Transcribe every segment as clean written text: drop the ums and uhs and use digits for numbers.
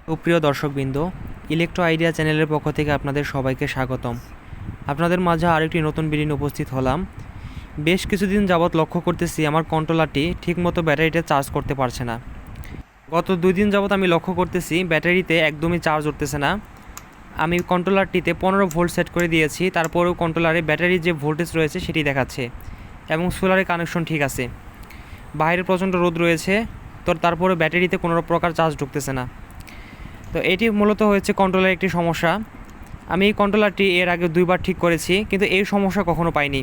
সুপ্রিয় দর্শকবৃন্দ, electro idea চ্যানেলের পক্ষ থেকে আপনাদের সবাইকে স্বাগতম। আপনাদের মাঝে আরেকটি নতুন ভিডিও নিয়ে উপস্থিত হলাম। বেশ কিছুদিন যাবৎ লক্ষ্য করতেছি আমার কন্ট্রোলারটি ঠিকমতো ব্যাটারিতে চার্জ করতে পারছে না। গত 2 দিন যাবৎ আমি লক্ষ্য করতেছি ব্যাটারিতে একদমই চার্জ উঠতেছে না। আমি কন্ট্রোলারটিতে 15 ভোল্ট সেট করে দিয়েছি, তারপরেও কন্ট্রোলারে ব্যাটারির যে ভোল্টেজ রয়েছে সেটি দেখাচ্ছে এবং সোলারের কানেকশন ঠিক আছে। বাইরে প্রচণ্ড রোদ রয়েছে, তো তারপরে ব্যাটারিতে কোনো প্রকার চার্জ ঢুকতেছে না। তো এটি মূলত হয়েছে কন্ট্রোলারের একটি সমস্যা। আমি এই কন্ট্রোলারটি এর আগে 2বার ঠিক করেছি, কিন্তু এই সমস্যা কখনো পাইনি।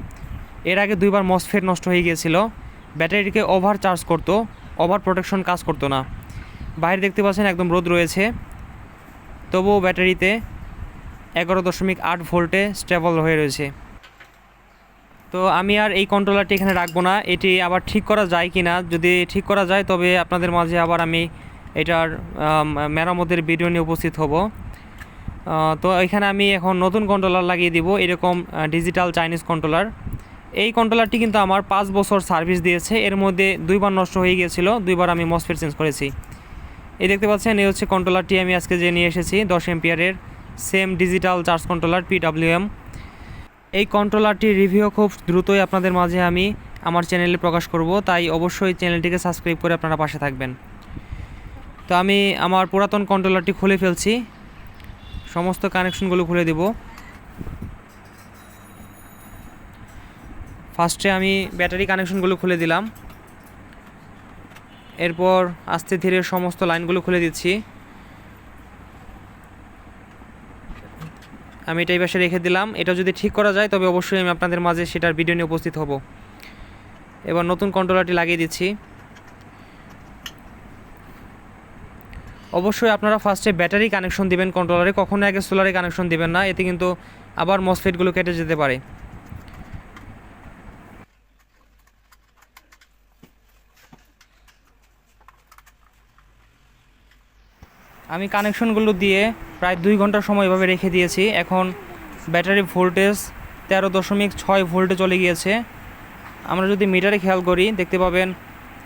এর আগে 2বার মসফেট নষ্ট হয়ে গিয়েছিল, ব্যাটারিকে ওভার চার্জ করতো, ওভার প্রোটেকশন কাজ করতো না। বাইরে দেখতে পাচ্ছেন একদম রোদ রয়েছে, তবুও ব্যাটারিতে 11.8 ভোল্টে স্টেবল হয়ে রয়েছে। তো আমি আর এই কন্ট্রোলারটি এখানে রাখবো না, এটি আবার ঠিক করা যায় কি না। যদি ঠিক করা যায় তবে আপনাদের মাঝে আবার আমি এটার মেরামতের ভিডিও নিয়ে উপস্থিত হব। তো এখানে আমি এখন নতুন কন্ট্রোলার লাগিয়ে দিব, এরকম ডিজিটাল চাইনিজ কন্ট্রোলার। এই কন্ট্রোলারটি কিন্তু আমার 5 বছর সার্ভিস দিয়েছে, এর মধ্যে 2বার নষ্ট হয়ে গিয়েছিল, 2বার আমি মসফেট চেঞ্জ করেছি। এই দেখতে পাচ্ছেন, এই হচ্ছে কন্ট্রোলারটি আমি আজকে যে নিয়ে এসেছি, 10 এম্পিয়ারের same digital charge controller PWM। এই কন্ট্রোলারটির রিভিউ খুব দ্রুতই আপনাদের মাঝে আমি আমার চ্যানেলে প্রকাশ করব, তাই অবশ্যই চ্যানেলটিকে সাবস্ক্রাইব করে আপনারা পাশে থাকবেন। তো আমি আমার পুরাতন কন্ট্রোলারটি খুলে ফেলছি, সমস্ত কানেকশনগুলো খুলে দেব। ফার্স্টে আমি ব্যাটারি কানেকশনগুলো খুলে দিলাম, এরপর আস্তে ধীরে সমস্ত লাইনগুলো খুলে দিচ্ছি। আমি এটা এই পাশে রেখে দিলাম। এটা যদি ঠিক করা যায় তবে অবশ্যই আমি আপনাদের মাঝে সেটার ভিডিও নিয়ে উপস্থিত হব। এবার নতুন কন্ট্রোলারটি লাগিয়ে দিচ্ছি। অবশ্যই আপনারা ফার্স্টে ব্যাটারি কানেকশন দিবেন কন্ট্রোলারে, কখনো আগে সোলারে কানেকশন দিবেন না, এতে কিন্তু আবার মসফেটগুলো কেটে যেতে পারে। আমি কানেকশনগুলো দিয়ে প্রায় 2 ঘন্টা সময় এভাবে রেখে দিয়েছি। এখন ব্যাটারি ভোল্টেজ 13.6 ভোল্টে চলে গিয়েছে। আমরা যদি মিটারে খেয়াল করি দেখতে পাবেন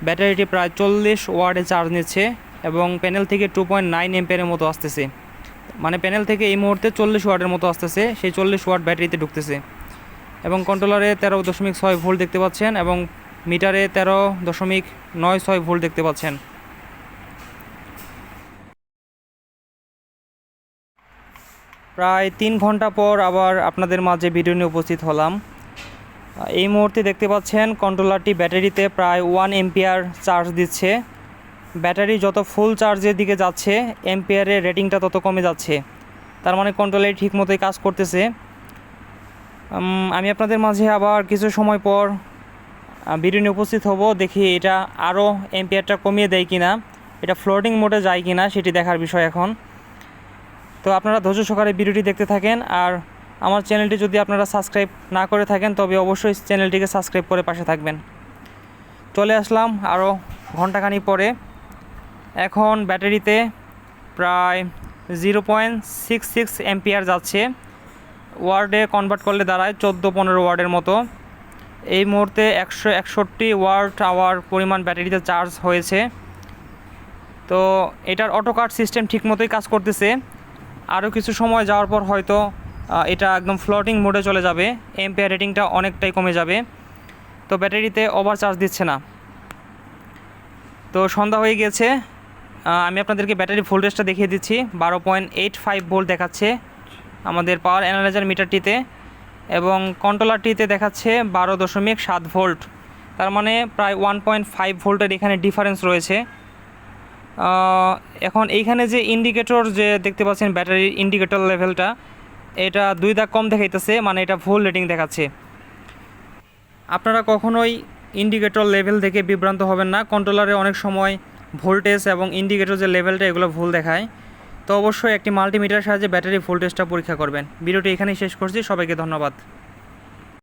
ব্যাটারিটি প্রায় 40 ওয়াটে চার্জ নিচ্ছে এবং প্যানেল থেকে 2.9 এম্পিয়ারের মতো আসতেছে। মানে প্যানেল থেকে এই মুহূর্তে 40 ওয়াটের মতো আসতেছে, সেই 40 ওয়াট ব্যাটারিতে ঢুকতেছে। এবং কন্ট্রোলারে 13.6 ভোল্ট দেখতে পাচ্ছেন এবং মিটারে 13.96 ভোল্ট দেখতে পাচ্ছেন। প্রায় 3 ঘন্টা পর আবার আপনাদের মাঝে ভিডিও নিয়ে উপস্থিত হলাম। এই মুহূর্তে দেখতে পাচ্ছেন কন্ট্রোলারটি ব্যাটারিতে প্রায় 1 এম্পিয়ার চার্জ দিচ্ছে। ব্যাটারি যত ফুল চার্জের দিকে যাচ্ছে এম্পিয়ারের রেটিংটা তত কমে যাচ্ছে, তার মানে কন্ট্রোলারটি ঠিক মতোই কাজ করতেছে। আমি আপনাদের মাঝে আবার কিছু সময় পর ভিডিও নিয়ে উপস্থিত হব, দেখি এটা আরও এম্পিয়ারটা কমিয়ে দেয় কিনা, এটা ফ্লোটিং মোডে যায় কিনা সেটি দেখার বিষয় এখন। তো আপনারা ধৈর্য সহকারে ভিডিওটি দেখতে থাকেন, আর আমার চ্যানেলটি যদি আপনারা সাবস্ক্রাইব না করে থাকেন তবে অবশ্যই চ্যানেলটিকে সাবস্ক্রাইব করে পাশে থাকবেন। চলে আসলাম আরও ঘন্টাখানি পরে। এখন ব্যাটারিতে প্রায় 0.66 এম্পিয়ার যাচ্ছে, ওয়ার্ডে কনভার্ট করলে দাঁড়ায় 14-15 ওয়ার্ডের মতো। এই মুহূর্তে 161 ওয়াট আওয়ার পরিমাণ ব্যাটারিতে চার্জ হয়েছে। তো এটার অটো কাট সিস্টেম ঠিকমতোই কাজ করতেছে, আরও কিছু সময় যাওয়ার পর হয়তো এটা একদম ফ্লোটিং মোডে চলে যাবে, এম্পিয়ার রেটিংটা অনেকটাই কমে যাবে। তো ব্যাটারিতে ওভার চার্জ দিচ্ছে না। তো সন্ধ্যা হয়ে গেছে, আমি আপনাদেরকে ব্যাটারি ভোল্টেজটা দেখিয়ে দিচ্ছি। 12.85 ভোল্ট দেখাচ্ছে আমাদের পাওয়ার অ্যানালাইজার মিটারটিতে, এবং কন্ট্রোলারটিতে দেখাচ্ছে 12.7 ভোল্ট। তার মানে প্রায় 1.5 ভোল্টের এখানে ডিফারেন্স রয়েছে। এখন এইখানে যে ইন্ডিকেটর যে দেখতে পাচ্ছেন ব্যাটারির ইন্ডিকেটর লেভেলটা, এটা 2 দাগ কম দেখাইতেছে, মানে এটা ভুল রেটিং দেখাচ্ছে। আপনারা কখনোই ইন্ডিকেটর লেভেল থেকে বিভ্রান্ত হবেন না, কন্ট্রোলারে অনেক সময় ভোল্টেজ এবং ইন্ডিকেটর যে লেভেলটা এগুলো ভুল দেখায়। তো অবশ্যই একটি মাল্টিমিটারের সাহায্যে ব্যাটারি ভোল্টেজটা পরীক্ষা করবেন। ভিডিওটি এখানেই শেষ করছি, সবাইকে ধন্যবাদ।